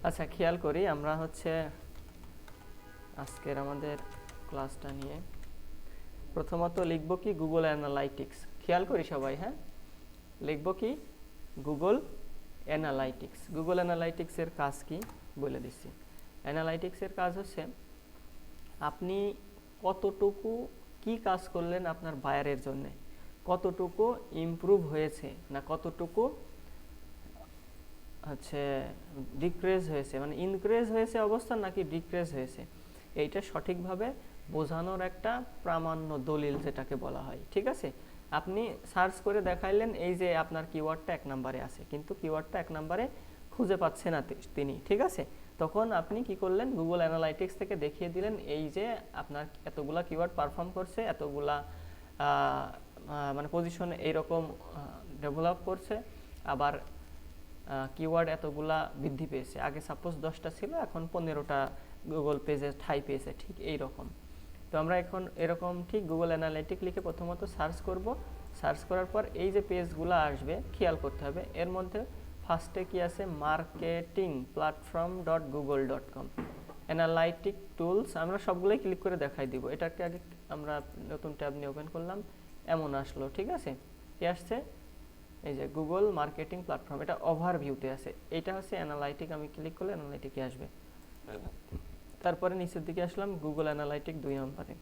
আচ্ছা খেয়াল করি আমরা হচ্ছে আজকের আমাদের ক্লাসটা নিয়ে প্রথমত লিখব কি গুগল অ্যানালাইটিক্স। খেয়াল করি সবাই, হ্যাঁ লিখব কি গুগল অ্যানালাইটিক্স। গুগল অ্যানালাইটিক্সের কাজ কি বলে দিচ্ছি। অ্যানালাইটিক্সের কাজ হচ্ছে আপনি কতটুকু কি কাজ করলেন আপনার বায়ারের জন্য, কতটুকু ইমপ্রুভ হয়েছে না কতটুকু হচ্ছে ডিক্রিজ হয়েছে, মানে ইনক্রিজ হয়েছে অবস্থান নাকি ডিক্রিজ হয়েছে, এইটা সঠিকভাবে বোঝানোর একটা প্রামাণ্য দলিল যেটাকে বলা হয়। ঠিক আছে, আপনি সার্চ করে দেখাইলেন এই যে আপনার কিওয়ার্ডটা 1 নম্বরে আছে, কিন্তু কিওয়ার্ডটা 1 নম্বরে খুঁজে পাচ্ছে না তিনি। ঠিক আছে, তখন আপনি কি করলেন, গুগল অ্যানালাইটিক্স থেকে দেখিয়ে দিলেন এই যে আপনার এতগুলা কিওয়ার্ড পারফর্ম করছে, এতগুলা মানে পজিশন এইরকম ডেভেলপ করছে, আবার কিওয়ার্ড এতগুলা বৃদ্ধি পেয়েছে। আগে সাপোজ 10টা ছিল, এখন 15টা গুগল পেজে ঠাঁই পেয়েছে, ঠিক এই রকম। তো আমরা এখন এরকম ঠিক গুগল অ্যানালাইটিক লিখে প্রথমত সার্চ করব। সার্চ করার পর এই যে পেজগুলো আসবে খেয়াল করতে হবে, এর মধ্যে ফার্স্টে কি আছে, marketing platform dot Google dot com analytic tools. আমরা সবগুলোই ক্লিক করে দেখাই দিব। এটাকে আগে আমরা নতুন ট্যাব নিয়ে ওপেন করলাম, এমন আসলো। ঠিক আছে, কি আসছে, এই যে গুগল মার্কেটিং প্ল্যাটফর্ম, এটা ওভারভিউতে আছে। এটা হচ্ছে অ্যানালাইটিক, আমি ক্লিক করলে অ্যানালাইটিকে আসবে। তারপরে নিচের দিকে আসলাম, গুগল অ্যানালাইটিক 2 নম্বরে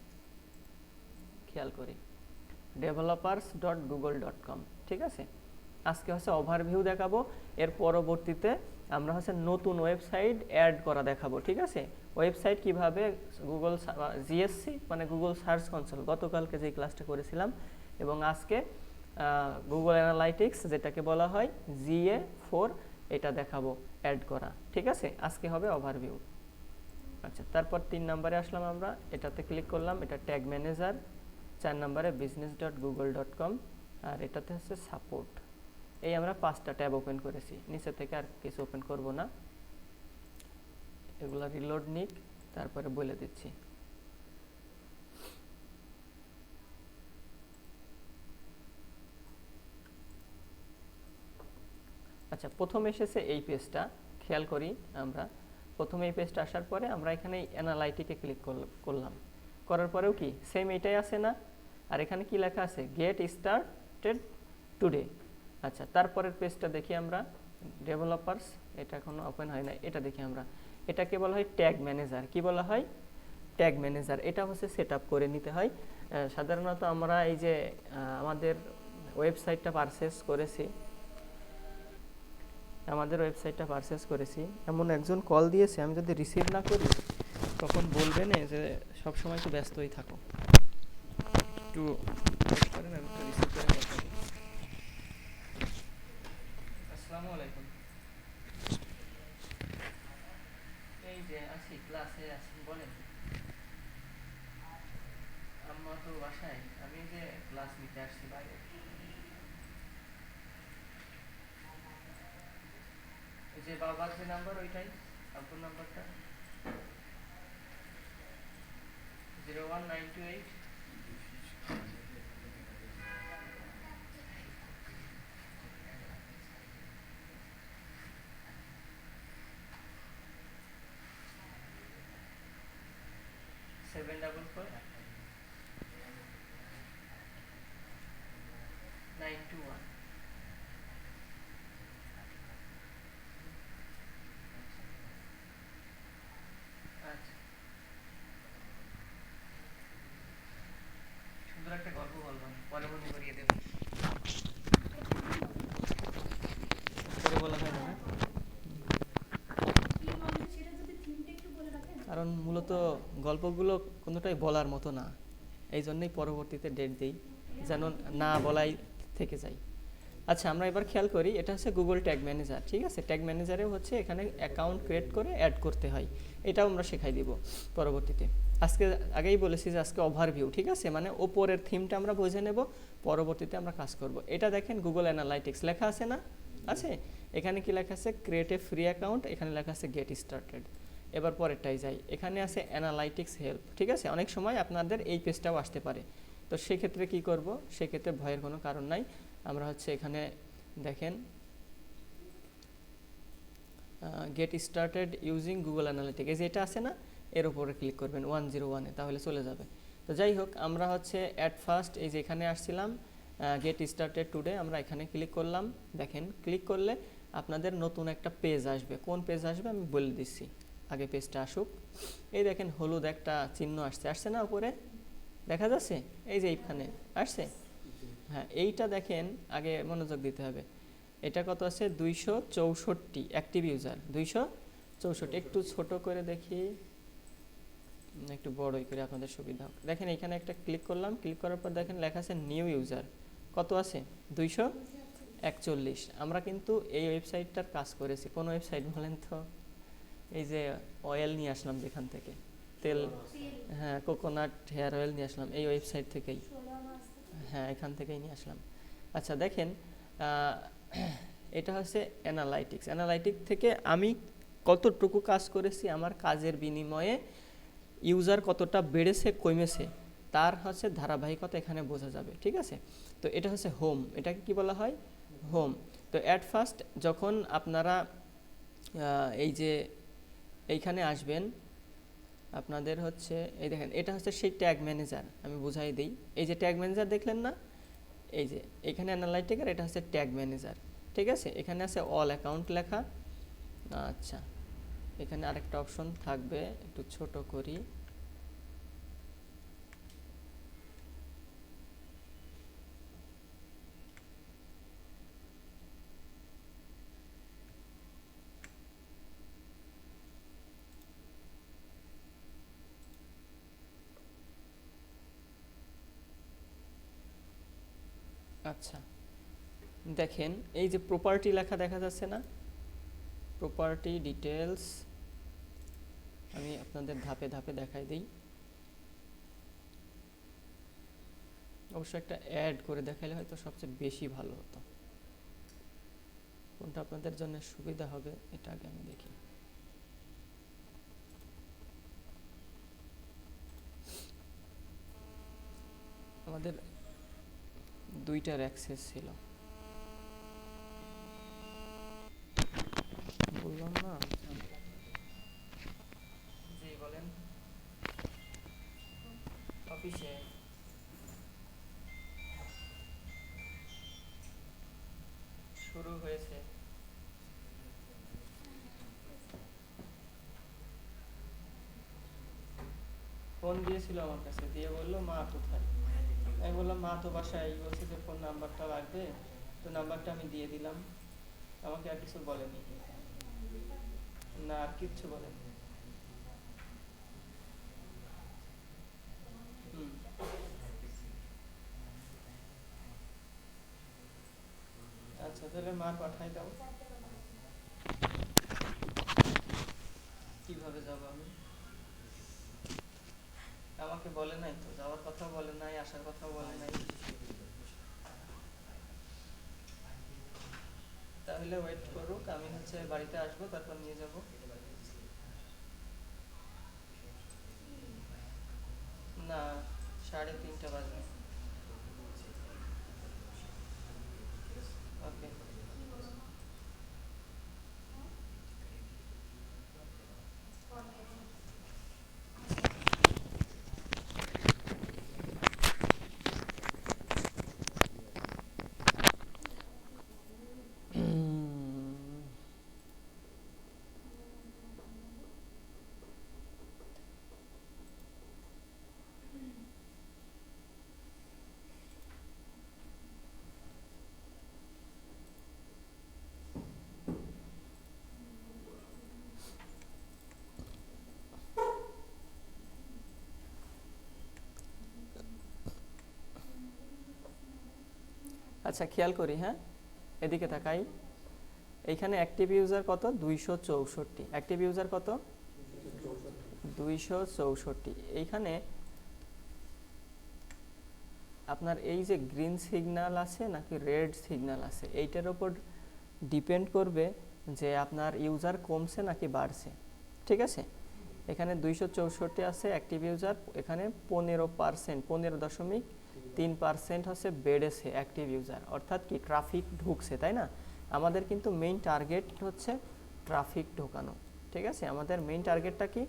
খেয়াল করি developers.google.com। ঠিক আছে, আজকে হচ্ছে ওভারভিউ দেখাবো, এর পরবর্তীতে আমরা হচ্ছে নতুন ওয়েবসাইট অ্যাড করা দেখাবো। ঠিক আছে, ওয়েবসাইট কিভাবে গুগল জিএসসি মানে গুগল সার্চ কনসোল, গতকালকে যে ক্লাসটা করেছিলাম, এবং আজকে গুগল অ্যানালাইটিক্স যেটাকে বলা হয় GA4, এটা দেখাবো অ্যাড করা। ঠিক আছে, আজকে হবে ওভারভিউ। আচ্ছা, তারপর 3 নম্বরে আসলাম আমরা, এটাতে ক্লিক করলাম, এটা ট্যাগ ম্যানেজার। 4 নম্বরে business.google.com, আর এটাতে হচ্ছে সাপোর্ট। এই আমরা 5টা ট্যাব ওপেন করেছি, নিচে থেকে আর কিছু ওপেন করব না, এগুলা রিলোড নিক, তারপরে বলে দিচ্ছি। আচ্ছা, প্রথম এসেছে এই পেজটা, খেয়াল করি আমরা প্রথমে এই পেজটা আসার পরে আমরা এখানে অ্যানালাইটিকে ক্লিক করলাম, করার পরেও কি সেম এটাই আছে না, আর এখানে কি লেখা আছে, গেট স্টার্টেড টুডে। আচ্ছা, তারপরের পেজটা দেখি আমরা, ডেভেলপার্স, এটা এখনো ওপেন হয় না, এটা দেখি আমরা, এটাকে বলা হয় ট্যাগ ম্যানেজার। কি বলা হয়, ট্যাগ ম্যানেজার। এটা হচ্ছে সেট আপ করে নিতে হয়। সাধারণত আমরা এই যে আমাদের ওয়েবসাইটটা পারচেস করেছি, এমন একজন কল দিয়েছে, আমি যদি রিসিভ না করি তখন বলবেন যে সব সময় তো ব্যস্তই থাকো, একটু করেন, আমি একটু রিসিভ করে কথা বলি। আসসালামু আলাইকুম, এই যে আছি, ক্লাসে আছি, বলেন। আম্মা তো বাসায়, আমি যে ক্লাস নিতে আসছি বাইরে। এই যে বাবার যে নাম্বার ওইটাই, আব্বুর নাম্বারটা 01928 744 921। আচ্ছা, সুন্দর একটা গল্প বললাম, পরে মনে করিয়ে দেব, পরে বলা হয় না, কারণ মূলত গল্পগুলো কোনোটাই বলার মতো না, এই জন্যই পরবর্তীতে ডেট দিই, যেন না বলাই থেকে যায়। আচ্ছা, আমরা এবার খেয়াল করি, এটা হচ্ছে গুগল ট্যাগ ম্যানেজার। ঠিক আছে, ট্যাগ ম্যানেজারে হচ্ছে এখানে অ্যাকাউন্ট ক্রিয়েট করে অ্যাড করতে হয়, এটাও আমরা শেখাই দিব পরবর্তীতে। আজকে আগেই বলেছি যে আজকে ওভারভিউ। ঠিক আছে, মানে ওপরের থিমটা আমরা বুঝে নেব, পরবর্তীতে আমরা কাজ করব। এটা দেখেন গুগল অ্যানালাইটিক্স লেখা আছে না, আছে, এখানে কি লেখা আছে, ক্রিয়েট এ ফ্রি অ্যাকাউন্ট, এখানে লেখা আছে গেট স্টার্টেড। এবার পরেরটাই যাই, এখানে আছে অ্যানালাইটিক্স হেল্প। ঠিক আছে, অনেক সময় আপনাদের এই পেজটাও আসতে পারে, তো সেক্ষেত্রে কি করব, সেক্ষেত্রে ভয়ের কোনো কারণ নাই। আমরা হচ্ছে এখানে দেখেন get started using Google analytic, এই যে এটা আছে না, এর উপরে ক্লিক করবেন 101-এ, তাহলে চলে যাবে। তো যাই হোক, আমরা হচ্ছে অ্যাট ফার্স্ট এই যে এখানে আসছিলাম গেট স্টার্টেড টুডে, আমরা এখানে ক্লিক করলাম। দেখেন ক্লিক করলে আপনাদের নতুন একটা পেজ আসবে। কোন পেজ আসবে আমি বলে দিচ্ছি, আগে পেজটা আসুক। এই দেখেন হলুদ একটা চিহ্ন আসছে না উপরে, দেখা যাচ্ছে? এই যে এইখানে আসছে। হ্যাঁ, এইটা দেখেন, আগে মনোযোগ দিতে হবে। এটা কত আছে? 264 অ্যাক্টিভ ইউজার, 264। একটু ছোট করে দেখি, একটু বড়ই করে আপনাদের সুবিধা হোক। দেখেন এখানে একটা ক্লিক করলাম, ক্লিক করার পর দেখেন লেখা আছে নিউ ইউজার, কত আছে? 241। আমরা কিন্তু এই ওয়েবসাইটটার কাজ করেছি। কোন ওয়েবসাইট বলেন তো? এই যে অয়েল নিয়ে আসলাম যেখান থেকে, তেল, হ্যাঁ, কোকোনাট হেয়ার অয়েল নিয়ে আসলাম এই ওয়েবসাইট থেকেই। হ্যাঁ, এখান থেকেই নিয়ে আসলাম। আচ্ছা দেখেন, এটা হচ্ছে অ্যানালাইটিক্স। অ্যানালাইটিক থেকে আমি কতটুকু কাজ করেছি, আমার কাজের বিনিময়ে ইউজার কতটা বেড়েছে কমেছে, তার হচ্ছে ধারাবাহিকতা এখানে বোঝা যাবে। ঠিক আছে? তো এটা হচ্ছে হোম, এটাকে কি বলা হয়? হোম। তো অ্যাট ফার্স্ট যখন আপনারা এই যে এইখানে আসবেন, আপনাদের হচ্ছে এই দেখেন, এটা হচ্ছে সেই ট্যাগ ম্যানেজার। আমি বুঝাই দিই, এই যে ট্যাগ ম্যানেজার দেখলেন না, এই যে এখানে অ্যানালাইটিকের, এটা হচ্ছে ট্যাগ ম্যানেজার। ঠিক আছে? এখানে আছে অল অ্যাকাউন্ট লেখা। আচ্ছা, এখানে আরেকটা অপশন থাকবে, একটু ছোট করি। আচ্ছা দেখেন, এই যে প্রপার্টি লেখা দেখা যাচ্ছে না, প্রপার্টি ডিটেলস, আমি আপনাদের ধাপে ধাপে দেখাই দিই। অবশ্য একটা অ্যাড করে দেখাইলে হয়তো সবচেয়ে বেশি ভালো হতো। কোনটা আপনাদের জন্য সুবিধা হবে এটা আগে আমি দেখি। আমাদের দুইটার অ্যাক্সেস ছিল, বললাম না? জি বলেন। অফিসে শুরু হয়েছে। ফোন দিয়েছিল আমার কাছে, দিয়ে বললো মা কোথায়। আমি বললাম মা তো বাসায়, বলছে যে ফোন নাম্বারটা লাগবে, তো নাম্বারটা আমি দিয়ে দিলাম। আমাকে আর কিছু বলেনি, না আর কিচ্ছু বলেনি। হুম, আচ্ছা তাহলে মা পাঠাই দাও। কিভাবে যাব আমি? আমাকে বলে নাই তো, যাওয়ার কথা বলে নাই, আসার কথা বলে নাই। তাহলে ওয়েট করুক, আমি হচ্ছে বাড়িতে আসবো, তারপর নিয়ে যাব। না, 3:30 বাজে। ওকে। আচ্ছা খেয়াল করি, হ্যাঁ এদিকে তাকাই। এইখানে অ্যাক্টিভ ইউজার কত? 264। অ্যাক্টিভ ইউজার কত? 264। এইখানে আপনার এই যে গ্রিন সিগন্যাল আছে নাকি রেড সিগন্যাল আছে, এইটার উপর ডিপেন্ড করবে যে আপনার ইউজার কমছে নাকি বাড়ছে। ঠিক আছে? এখানে 264 আছে অ্যাক্টিভ ইউজার, এখানে 15%, 15.3% হচ্ছে বেড়েছে অ্যাক্টিভ ইউজার, অর্থাৎ কি ট্রাফিক ঢুকছে, তাই না? আমাদের কিন্তু মেইন টার্গেট হচ্ছে ট্রাফিক ঢোকানো। ঠিক আছে, আমাদের মেইন টার্গেটটা কি?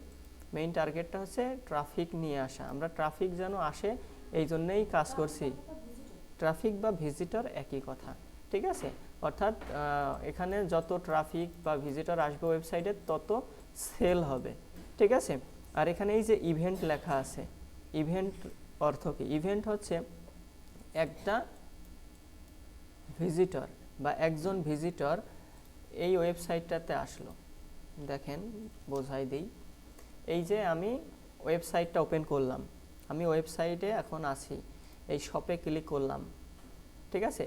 মেইন টার্গেটটা হচ্ছে ট্রাফিক নিয়ে আসা। আমরা ট্রাফিক যেন আসে এই জন্যেই কাজ করছি। ট্রাফিক বা ভিজিটর একই কথা। ঠিক আছে, অর্থাৎ এখানে যত ট্রাফিক বা ভিজিটর আসবে ওয়েবসাইটে তত সেল হবে। ঠিক আছে, আর এখানে এই যে ইভেন্ট লেখা আছে, ইভেন্ট অর্থ কি? ইভেন্ট হচ্ছে একটা ভিজিটর বা একজন ভিজিটর এই ওয়েবসাইটটাতে আসলো। দেখেন বোঝাই দিই, এই যে আমি ওয়েবসাইটটা ওপেন করলাম, আমি ওয়েবসাইটে এখন আছি, এই শপে ক্লিক করলাম। ঠিক আছে,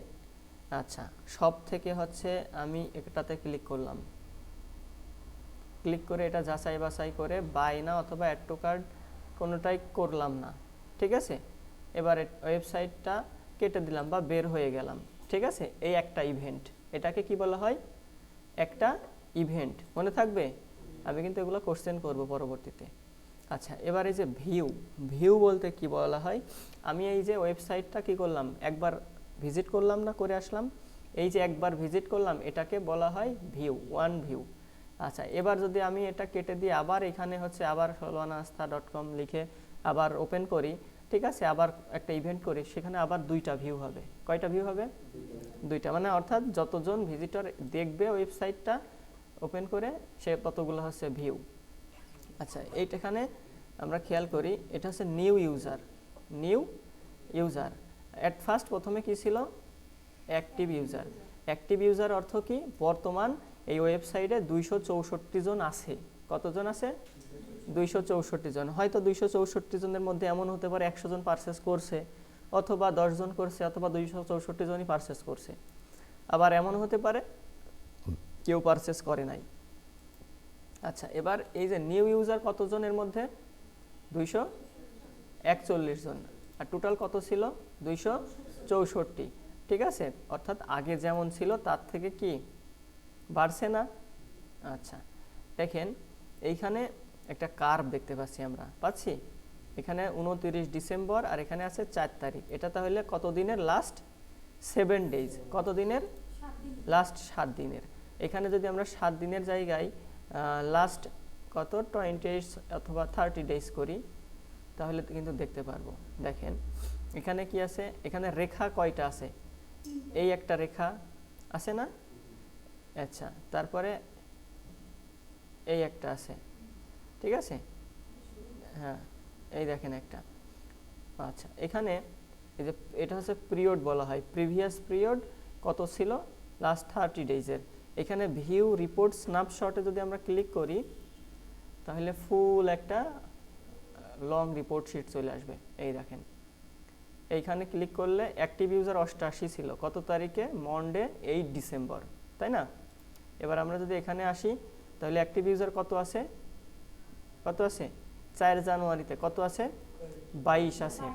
আচ্ছা শপ থেকে হচ্ছে আমি এটাতে ক্লিক করলাম, ক্লিক করে এটা যাচাই বাছাই করে বাই না অথবা অ্যাড টু কার্ট কোনোটাই করলাম না। ঠিক আছে, এবার ওয়েবসাইটটা কেটে দিলাম বা বের হয়ে গেলাম। ঠিক আছে, এই একটা ইভেন্ট, এটাকে কি বলা হয়? একটা ইভেন্ট। মনে থাকবে, আমি কিন্তু এগুলো কোশ্চেন করব পরবর্তীতে। আচ্ছা, এবার এই যে ভিউ, ভিউ বলতে কি বলা হয়? আমি এই যে ওয়েবসাইটটা কি করলাম, একবার ভিজিট করলাম না, করে আসলাম, এই যে একবার ভিজিট করলাম এটাকে বলা হয় ভিউ, ওয়ান ভিউ। আচ্ছা, এবার যদি আমি এটা কেটে দিয়ে আবার এখানে হচ্ছে আবার solvanastha.com লিখে আবার ওপেন করি, ঠিক আছে, আবার একটা ইভেন্ট করি, সেখানে আবার দুইটা ভিউ হবে। কয়টা ভিউ হবে? দুইটা, মানে অর্থাৎ যতজন ভিজিটর দেখবে ওয়েবসাইটটা ওপেন করে সে ততগুলো হচ্ছে ভিউ। আচ্ছা, এইখানে আমরা খেয়াল করি, এটা হচ্ছে new user. New user at first প্রথমে কি ছিল? Active user. অ্যাক্টিভ ইউজার অর্থ কি? বর্তমান এই ওয়েবসাইটে 264 জন আছে। কতজন আছে? 264 জন। হয়তো 264 জনের মধ্যে এমন হতে পারে 100 জন পারচেস করছে, অথবা 10 জন করছে, অথবা 264 জনই পারচেস করছে। আবার এমন হতে পারে কেউ পারচেস করে নাই। আচ্ছা, এবার এই যে নিউ ইউজার কতজনের মধ্যে? 241 জন। আর টোটাল কত ছিল? 264। ঠিক আছে, অর্থাৎ আগে যেমন ছিল তার থেকে কি বাড়ছে না? আচ্ছা, দেখেন এইখানে একটা কার্ভ দেখতে পাচ্ছি, আমরা পাচ্ছি এখানে 29 ডিসেম্বর আর এখানে আছে 4 তারিখ। এটা তাহলে কত দিনের? Last 7 days. কত দিনের? লাস্ট 7 দিনের। এখানে যদি আমরা 7 দিনের জায়গায় লাস্ট কত 20 অথবা 30 ডেজ করি, তাহলে কিন্তু দেখতে পারবো। দেখেন এখানে কি আছে? এখানে রেখা কয়টা আছে? এই একটা রেখা আছে না? আচ্ছা, তারপরে এই একটা আছে। ঠিক আছে, হ্যাঁ এই দেখেন একটা। আচ্ছা, এখানে এই যে এটা হচ্ছে পিরিয়ড বলা হয়, প্রিভিয়াস পিরিয়ড কত ছিল? লাস্ট 30 ডেজের। এখানে ভিউ রিপোর্ট স্ন্যাপশটে যদি আমরা ক্লিক করি, তাহলে ফুল একটা লং রিপোর্ট শিট চলে আসবে। এই দেখেন, এইখানে ক্লিক করলে অ্যাক্টিভ ইউজার 88 ছিল কত তারিখে? মন্ডে 8 ডিসেম্বর, তাই না? এবার আমরা যদি এখানে আসি, তাহলে অ্যাক্টিভ ইউজার কত আছে? কত আছে? 4 জানুয়ারিতে কত আছে? 22 আছে।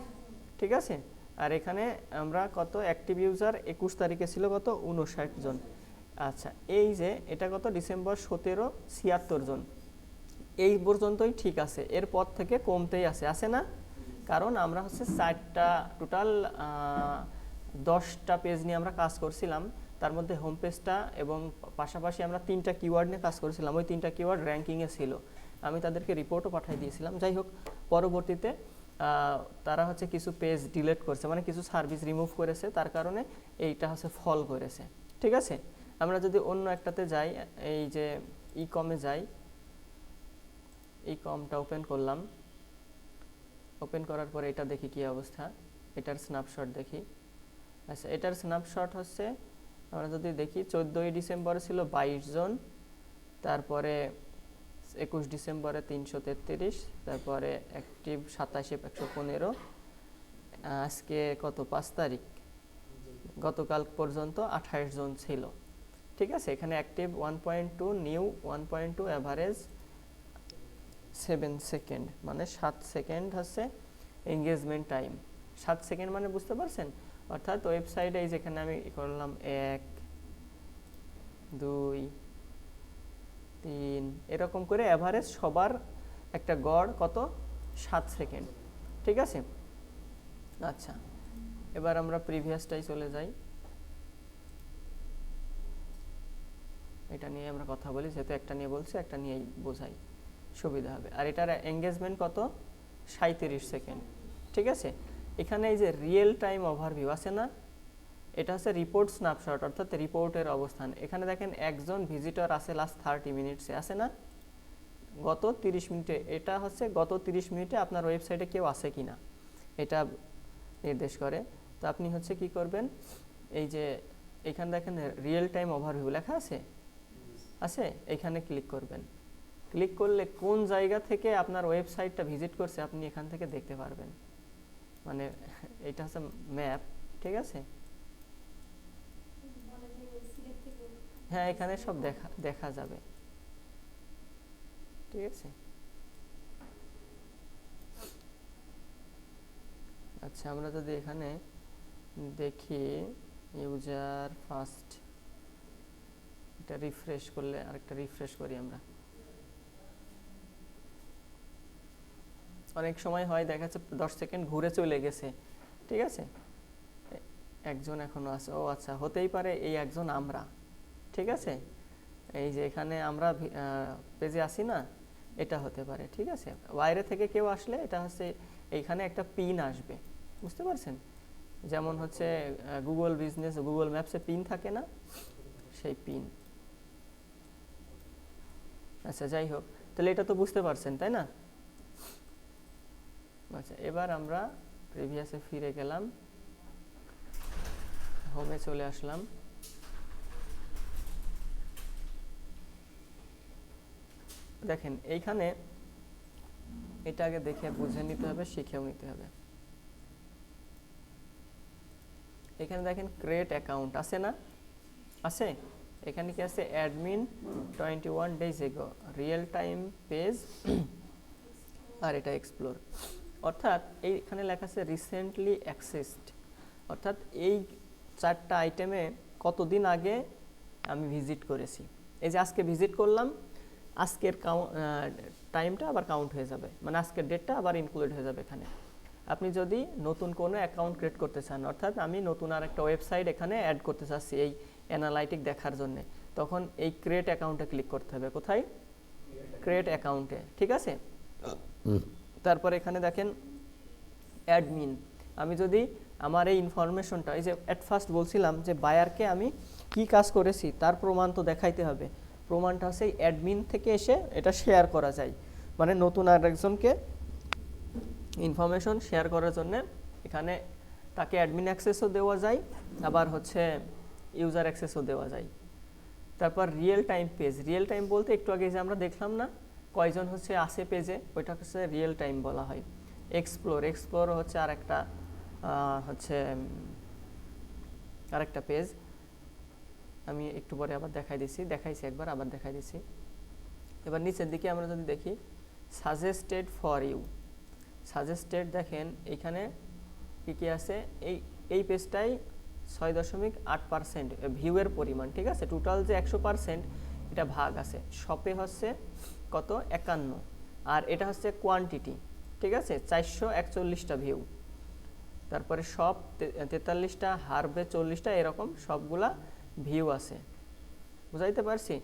ঠিক আছে, আর এখানে আমরা কত অ্যাক্টিভ ইউজার 21 তারিখে ছিল কত? 59 জন। আচ্ছা, এই যে এটা কত? ডিসেম্বর 17 76 জন। এই পর্যন্তই ঠিক আছে, এরপর থেকে কমতেই আছে না? কারণ আমরা হচ্ছে 4টা টোটাল 10টা পেজ নিয়ে আমরা কাজ করছিলাম, তার মধ্যে হোম পেজটা এবং পাশাপাশি আমরা 3টা কিওয়ার্ড নিয়ে কাজ করেছিলাম। ওই 3টা কিওয়ার্ড র্যাঙ্কিংয়ে ছিল, আমি তাদেরকে রিপোর্টও পাঠিয়ে দিয়েছিলাম। যাই হোক, পরবর্তীতে তারা হচ্ছে কিছু পেজ ডিলিট করছে, মানে কিছু সার্ভিস রিমুভ করেছে, তার কারণে এইটা হচ্ছে ফল করেছে। ঠিক আছে, আমরা যদি অন্য একটাতে যাই, এই যে ই কমে যাই, এই কমটা ওপেন করলাম, ওপেন করার পরে এটা দেখি কি অবস্থা, এটার স্ন্যাপশট দেখি। আচ্ছা, এটার স্ন্যাপশট হচ্ছে আমরা যদি দেখি 14 ডিসেম্বরে ছিল 22 জন, তারপরে 21 ডিসেম্বরে 333, তারপরে অ্যাক্টিভ 27 115, আজকে কত 5 তারিখ, গতকাল পর্যন্ত 28 জন ছিল। ঠিক আছে, এখানে অ্যাক্টিভ 1.2, নিউ 1.2, অ্যাভারেজ 7 সেকেন্ড, মানে 7 সেকেন্ড হচ্ছে এঙ্গেজমেন্ট টাইম। 7 সেকেন্ড মানে বুঝতে পারছেন? অর্থাৎ ওয়েবসাইটে এই যেখানে আমি করলাম 1 2 3 এরকম করে অ্যাভারেজ সবার একটা গড় কত? 7 সেকেন্ড। ঠিক আছে, আচ্ছা এবার আমরা প্রিভিয়াসটাই চলে যাই। এটা নিয়ে আমরা কথা বলি, যেহেতু একটা নিয়ে বলছি একটা নিয়েই বোঝাই, সুবিধা হবে। আর এটার এঙ্গেজমেন্ট কত? 37 সেকেন্ড। ঠিক আছে, এখানে এই যে রিয়েল টাইম ওভারভিউ আছে না, এটা হচ্ছে রিপোর্ট স্ন্যাপশট, অর্থাৎ রিপোর্টের অবস্থান। এখানে দেখেন একজন ভিজিটর আছে লাস্ট 30 মিনিটসে, আছে না, গত 30 মিনিটে। এটা হচ্ছে গত 30 মিনিটে আপনার ওয়েবসাইটে কেউ আছে কিনা এটা নির্দেশ করে। তো আপনি হচ্ছে কি করবেন, এই যে এখানে দেখেন রিয়েল টাইম ওভারভিউ লেখা আছে, আছে, এখানে ক্লিক করবেন। ক্লিক করলে কোন জায়গা থেকে আপনার ওয়েবসাইটটা ভিজিট করছে আপনি এখান থেকে দেখতে পারবেন। মানে এটা হচ্ছে ম্যাপ, ঠিক আছে। হ্যাঁ, এখানে সব দেখা যাবে, ঠিক আছে। আচ্ছা, আমরা যদি এখানে দেখি ইউজার ফার্স্ট, এটা রিফ্রেশ করলে, আরেকটা রিফ্রেশ করি আমরা। অনেক সময় হয় দেখা যাচ্ছে 10 সেকেন্ড ঘুরে চলে গেছে, ঠিক আছে, একজন এখনো আছে। ও আচ্ছা, হতেই পারে এই একজন আমরা, ঠিক আছে। এই যে এখানে আমরা পেজে আসি না, এটা হতে পারে, ঠিক আছে। বাইরে থেকে কেউ আসলে এটা হচ্ছে এইখানে একটা পিন আসবে, বুঝতে পারছেন, যেমন হচ্ছে গুগল বিজনেস, গুগল ম্যাপসে পিন থাকে না, সেই পিন। আচ্ছা, যাই হোক, তাহলে এটা তো বুঝতে পারছেন, তাই না? আচ্ছা, এবার আমরা প্রিভিয়াসে ফিরে গেলাম, হোমে চলে আসলাম। দেখেন এইখানে এটা আগে দেখে বুঝে নিতে হবে, শিখেও নিতে হবে। এখানে দেখেন ক্রিয়েট অ্যাকাউন্ট আছে না, আছে। এখানে কি আছে, admin 21 days ago, real time page, আর এটা এক্সপ্লোর। অর্থাৎ এইখানে লেখা আছে রিসেন্টলি অ্যাক্সেসড, অর্থাৎ এই 4টা আইটেমে কতদিন আগে আমি ভিজিট করেছি। এই যে আজকে ভিজিট করলাম, আজকের টাইমটা আবার কাউন্ট হয়ে যাবে, মানে আজকের ডেটটা আবার ইনক্লুড হয়ে যাবে এখানে। আপনি যদি নতুন কোনো অ্যাকাউন্ট ক্রিয়েট করতে চান, অর্থাৎ আমি নতুন আর একটা ওয়েবসাইট এখানে অ্যাড করতে চাচ্ছি এই অ্যানালাইটিক দেখার জন্য, তখন এই ক্রিয়েট অ্যাকাউন্টে ক্লিক করতে হবে। কোথায়? ক্রিয়েট অ্যাকাউন্টে, ঠিক আছে। তারপর এখানে দেখেন অ্যাডমিন, আমি যদি আমার এই ইনফরমেশনটা, এই যে অ্যাট ফার্স্ট বলছিলাম যে বায়ারকে আমি কি কাজ করেছি তার প্রমাণ তো দেখাইতে হবে। প্রমাণটা হচ্ছে অ্যাডমিন থেকে এসে এটা শেয়ার করা যায়, মানে নতুন আর একজনকে ইনফরমেশন শেয়ার করার জন্য এখানে তাকে অ্যাডমিন অ্যাক্সেসও দেওয়া যায়, আবার হচ্ছে ইউজার অ্যাক্সেসও দেওয়া যায়। তারপর real time page, real time বলতে একটু আগে যে আমরা দেখলাম না কয়জন হচ্ছে আসে পেজে, ওইটা হচ্ছে রিয়েল টাইম বলা হয়। এক্সপ্লোর, এক্সপ্লোর হচ্ছে আরেকটা পেজ, আমি একটু পরে আবার দেখাইছি একবার, আবার দেখাই দিচ্ছি। এবার নিচের দিকে আমরা যদি দেখি সাজেস্টেড ফর ইউ, সাজেস্টেড, দেখেন এইখানে কি কি আছে। এই পেজটাই 6.8% ভিউয়ের পরিমাণ, ঠিক আছে। টোটাল যে 100% এটা ভাগ আছে, শপে হচ্ছে কত, 51, আর এটা হচ্ছে কোয়ান্টিটি, ঠিক আছে, 441টা ভিউ। তারপরে সব 43টা, হারবে 40টা, এরকম সবগুলা ভিউ আছে, বুঝাইতে পারছি।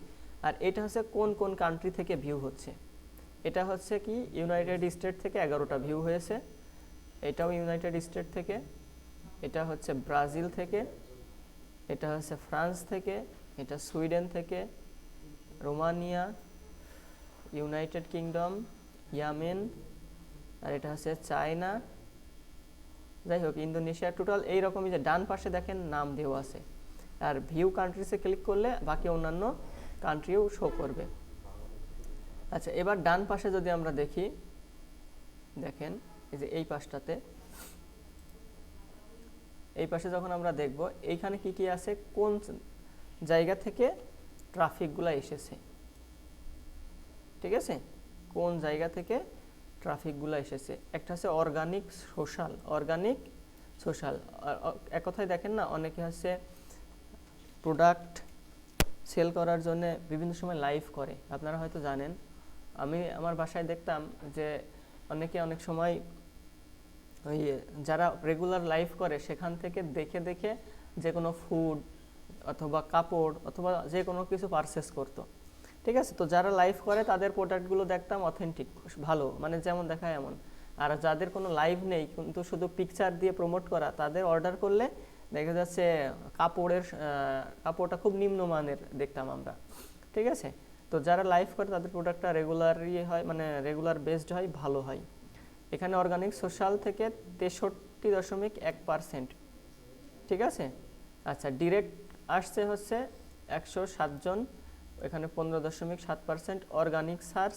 আর এটা হচ্ছে কোন কোন কান্ট্রি থেকে ভিউ হচ্ছে, এটা হচ্ছে কি ইউনাইটেড স্টেট থেকে 11টা ভিউ হয়েছে, এটাও ইউনাইটেড স্টেট থেকে, এটা হচ্ছে ব্রাজিল থেকে, এটা হচ্ছে ফ্রান্স থেকে, এটা সুইডেন থেকে, রোমানিয়া, ইউনাইটেড কিংডম, ইয়ামেন, আর এটা হচ্ছে চায়না, যাই হোক ইন্দোনেশিয়া। টোটাল এইরকমই, যে ডান পাশে দেখেন নাম দেওয়া আছে। আর ভিউ কান্ট্রিসে ক্লিক করলে বাকি অন্যান্য কান্ট্রিও শো করবে। আচ্ছা, এবার ডান পাশে যদি আমরা দেখি, দেখেন এই যে এই পাশটাতে, এই পাশে যখন আমরা দেখব এইখানে কি কি আছে, কোন জায়গা থেকে ট্রাফিকগুলো এসেছে, ঠিক আছে, কোন জায়গা থেকে ট্রাফিকগুলো এসেছে। একটা হচ্ছে অর্গানিক সোশ্যাল, অর্গানিক সোশ্যাল, এক কথায় দেখেন না, অনেকে হচ্ছে প্রোডাক্ট সেল করার জন্য বিভিন্ন সময় লাইভ করে, আপনারা হয়তো জানেন। আমি আমার বাসায় দেখতাম যে অনেকে অনেক সময় ওই যারা রেগুলার লাইভ করে সেখান থেকে দেখে দেখে যে কোনো ফুড অথবা কাপড় অথবা যে কোনো কিছু পারচেস করতো। ঠিক আছে, তো যারা লাইভ করে তাদের প্রোডাক্টগুলো দেখতাম অথেন্টিক, ভালো, মানে যেমন দেখায় এমন। আর যাদের কোনো লাইভ নেই কিন্তু শুধু পিকচার দিয়ে প্রমোট করা, তাদের অর্ডার করলে দেখা যাচ্ছে কাপড়টা খুব নিম্নমানের দেখতাম আমরা। ঠিক আছে, তো যারা লাইভ করে তাদের প্রোডাক্টটা রেগুলারই হয়, মানে রেগুলার বেসড হয়, ভালো হয়। এখানে অর্গানিক সোশ্যাল থেকে 63.1%। ঠিক আছে, আচ্ছা ডিরেক্ট আসছে হচ্ছে 107 জন, এখানে 15.7%, অর্গানিক সার্চ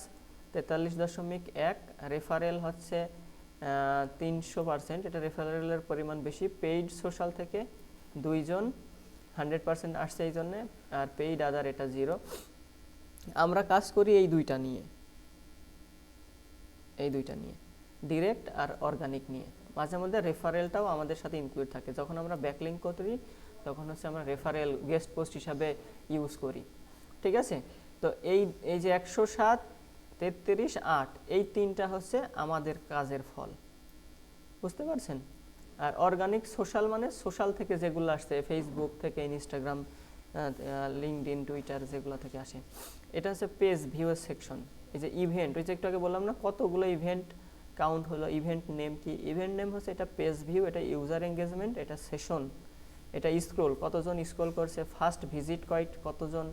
43.1, রেফারেল হচ্ছে 300%, এটা রেফারেলের পরিমাণ বেশি। পেইড সোশ্যাল থেকে 2 জন, 100% আসছে এই জন্যে, আর পেইড আদার এটা 0। আমরা কাজ করি এই দুইটা নিয়ে, ডিরেক্ট আর অর্গানিক নিয়ে। মাঝে মধ্যে রেফারেলটাও আমাদের সাথে ইনক্লুড থাকে, যখন আমরা ব্যাকলিঙ্ক করি তখন হচ্ছে আমরা রেফারেল গেস্ট পোস্ট হিসাবে ইউজ করি। ঠিক আছে, তো এই যে 107, 33, 8 এই তিনটা হচ্ছে আমাদের কাজের ফল, বুঝতে পারছেন। আর অর্গানিক সোশ্যাল মানে সোশ্যাল থেকে যেগুলো আসছে, ফেসবুক থেকে, ইনস্টাগ্রাম, লিঙ্কডইন, টুইটার, যেগুলো থেকে আসে। এটা হচ্ছে পেজ ভিউয়ার সেকশন। এই যে ইভেন্ট, ওই যে একটু আগে বললাম না কতগুলো ইভেন্ট কাউন্ট হলো, ইভেন্ট নেম কি, ইভেন্ট নেম হচ্ছে এটা পেজ ভিউ, এটা ইউজার এঙ্গেজমেন্ট, এটা সেশন, এটা স্ক্রোল, কতজন স্ক্রোল করছে, ফার্স্ট ভিজিট কতজন,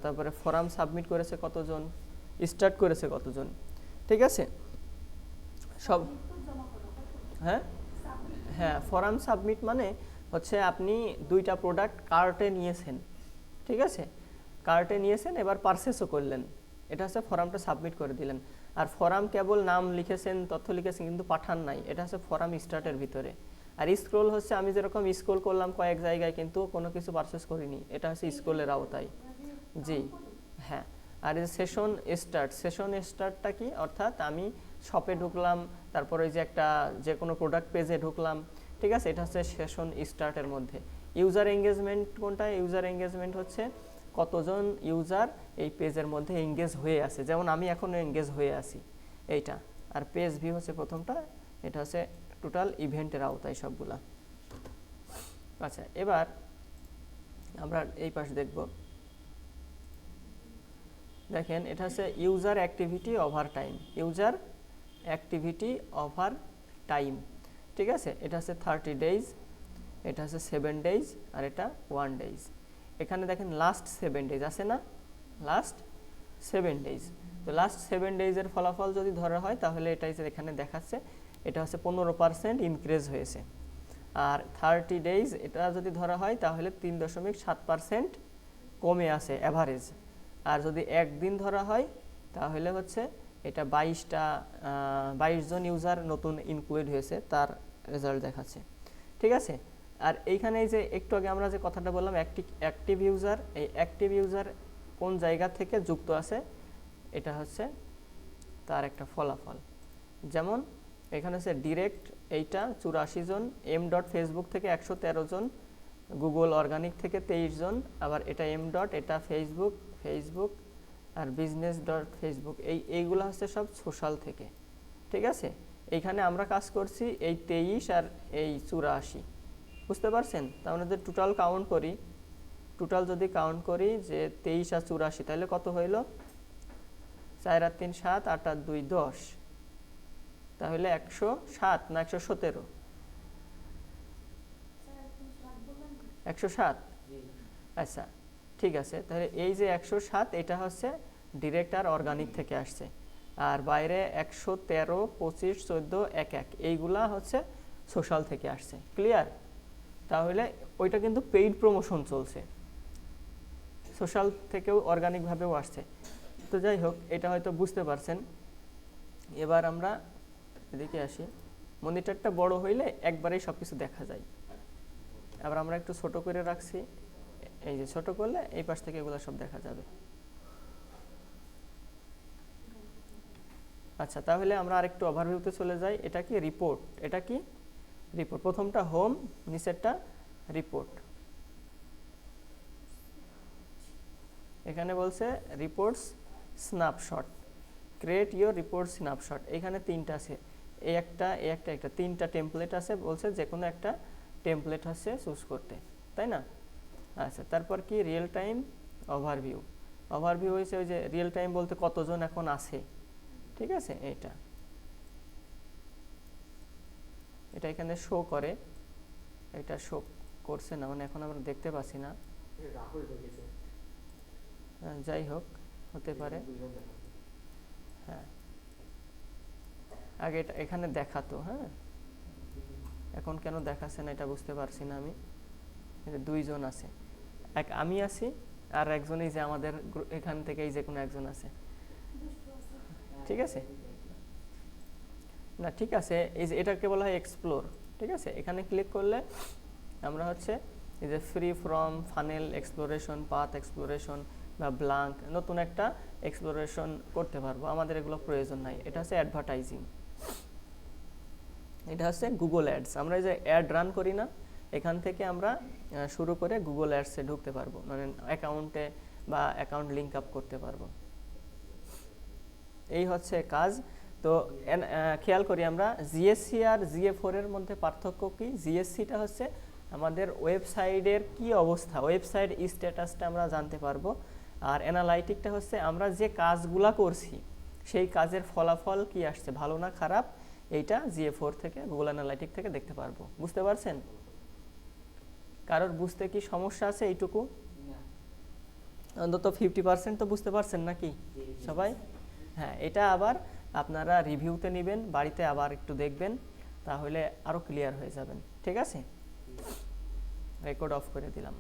তারপরে ফর্ম সাবমিট করেছে কতজন, স্টার্ট করেছে কতজন। ঠিক আছে, সব। হ্যাঁ হ্যাঁ, ফর্ম সাবমিট মানে হচ্ছে আপনি দুইটা প্রোডাক্ট কার্টে নিয়েছেন, ঠিক আছে, কার্টে নিয়েছেন, এবার পারচেসও করলেন, এটা হচ্ছে ফর্মটা সাবমিট করে দিলেন। আর ফর্ম কেবল নাম লিখেছেন, তথ্য লিখেছেন, কিন্তু পাঠান নাই, এটা হচ্ছে ফর্ম স্টার্টের ভিতরে। আর স্ক্রোল হচ্ছে আমি যেরকম স্ক্রোল করলাম কয়েক জায়গায় কিন্তু কোনো কিছু পারচেস করিনি, এটা হচ্ছে স্ক্রোলের আওতায়। জি হ্যাঁ। আর এই সেশন স্টার্টটা কি, অর্থাৎ আমি শপে ঢুকলাম, তারপর ওই যে একটা যে কোনো প্রোডাক্ট পেজে ঢুকলাম, ঠিক আছে, এটা হচ্ছে সেশন স্টার্টের মধ্যে। ইউজার এঙ্গেজমেন্ট কোনটা, ইউজার এঙ্গেজমেন্ট হচ্ছে কতজন ইউজার এই পেজের মধ্যে এঙ্গেজ হয়ে আছে, যেমন আমি এখনও এঙ্গেজ হয়ে আছি এইটা। আর পেজ ভিউ হচ্ছে প্রথমটা, এটা হচ্ছে টোটাল ইভেন্টের আওতায় সবগুলা। আচ্ছা, এবার আমরা এই পাশে দেখব, দেখেন এটা হচ্ছে user activity over time, user activity over time. ঠিক আছে, এটা হচ্ছে 30 ডেজ, এটা হচ্ছে 7 ডেজ, আর এটা 1 ডেজ। এখানে দেখেন লাস্ট 7 ডেজ আছে না, লাস্ট 7 ডেজ। তো লাস্ট 7 ডেজের ফলাফল যদি ধরা হয় তাহলে এটাই যে এখানে দেখাচ্ছে, এটা হচ্ছে 15% ইনক্রিজ হয়েছে। আর 30 ডেজ এটা যদি ধরা হয় তাহলে 3.7% কমে আসে অ্যাভারেজ। আর যদি একদিন ধরা হয় তাহলে হচ্ছে এটা 22 জন ইউজার নতুন ইনক্লুড হয়েছে, তার রেজাল্ট দেখাচ্ছে। ঠিক আছে, আর এইখানে এই যে একটু আগে আমরা যে কথাটা বললাম অ্যাক্টিভ ইউজার, এই অ্যাক্টিভ ইউজার কোন জায়গা থেকে যুক্ত আছে, এটা হচ্ছে তার একটা ফলাফল। যেমন এখানে হচ্ছে ডিরেক্ট এইটা 84 জন, ফেসবুক থেকে 113 জন, গুগল অর্গানিক থেকে 23 জন, আবার এটা এটা ফেসবুক আর বিজনেস ফেসবুক, এইগুলো হচ্ছে সব সোশ্যাল থেকে। ঠিক আছে, এইখানে আমরা কাজ করছি এই 23 আর এই 84, বুঝতে পারছেন। তার মানে যদি টোটাল যদি কাউন্ট করি যে 23 আর 84, তাহলে কত হইল, 4 আর 3 7, 8 আর 2 10, তাহলে 107 না 117, 107। আচ্ছা ঠিক আছে, তাহলে এই যে 107 এটা হচ্ছে ডিরেক্ট আর অর্গানিক থেকে আসছে, আর বাইরে 113, 25, 14, 11 এইগুলা হচ্ছে সোশ্যাল থেকে আসছে। ক্লিয়ার? তাহলে ওইটা কিন্তু পেইড প্রমোশন চলছে, সোশ্যাল থেকেও অর্গানিকভাবেও আসছে। তো যাই হোক, এটা হয়তো বুঝতে পারছেন। এবার আমরা এদিকে আসি, মনিটরটা বড় হইলে একবারেই সব কিছু দেখা যায়। আবার আমরা একটু ছোট করে রাখছি, এই যে ছোট করলে এই পাশ থেকে এগুলো সব দেখা যাবে। আচ্ছা, তাহলে আমরা আরেকটু ওভারভিউতে চলে যাই। এটা কি রিপোর্ট, প্রথমটা হোম, নিচেরটা রিপোর্ট। এখানে বলছে reports snapshot, create your report snapshot. এখানে তিনটা আছে, একটা তিনটা টেমপ্লেট আছে, বলছে যে কোনো একটা টেমপ্লেট হচ্ছে চুজ করতে, তাই না? আচ্ছা, তারপর কি রিয়েল টাইম ওভারভিউ। ওভারভিউ হয়েছে ওই যে রিয়েল টাইম বলতে কতজন এখন আছে, ঠিক আছে, এটা এখানে শো করে, এটা শো করছে না, মানে এখন আমরা দেখতে পাচ্ছি না। যাই হোক, হতে পারে। হ্যাঁ, আগে এটা এখানে দেখাতো, হ্যাঁ, এখন কেন দেখাচ্ছে না এটা বুঝতে পারছি না আমি। দুইজন আছে, এক আমি আছি আর একজন এই যে আমাদের এখান থেকে এই যে কোনো একজন আছে, ঠিক আছে না, ঠিক আছে। এই যে এটাকে বলা হয় এক্সপ্লোর, ঠিক আছে। এখানে ক্লিক করলে আমরা হচ্ছে এই যে free from funnel exploration, path exploration বা ব্ল্যাঙ্ক নতুন একটা এক্সপ্লোরেশন করতে পারবো। আমাদের এগুলো প্রয়োজন নাই। এটা হচ্ছে অ্যাডভার্টাইজিং, এটা হচ্ছে গুগল অ্যাডস। আমরা এই যে অ্যাড রান করি না, এখান থেকে আমরা শুরু করে গুগল অ্যাডসে ঢুকতে পারবো, মানে অ্যাকাউন্টে বা অ্যাকাউন্ট লিঙ্ক আপ করতে পারবো। এই হচ্ছে কাজ। তো খেয়াল করি আমরা জিএসসি আর জিএ4 এর মধ্যে পার্থক্য কি। জিএসসিটা হচ্ছে আমাদের ওয়েবসাইটের কি অবস্থা, ওয়েবসাইট স্ট্যাটাসটা আমরা জানতে পারবো। আর অ্যানালাইটিকটা হচ্ছে আমরা যে কাজগুলা করছি সেই কাজের ফলাফল কি আসছে, ভালো না খারাপ, এইটা জিএ4 থেকে, গুগল অ্যানালাইটিক থেকে দেখতে পারবো। বুঝতে পারছেন? কারোর বুঝতে কি সমস্যা আছে? এইটুকু অন্তত 50% তো বুঝতে পারছেন নাকি সবাই? হ্যাঁ, এটা আবার আপনারা রিভিউতে নেবেন, বাড়িতে আবার একটু দেখবেন, তাহলে আরও ক্লিয়ার হয়ে যাবেন। ঠিক আছে, রেকর্ড অফ করে দিলাম।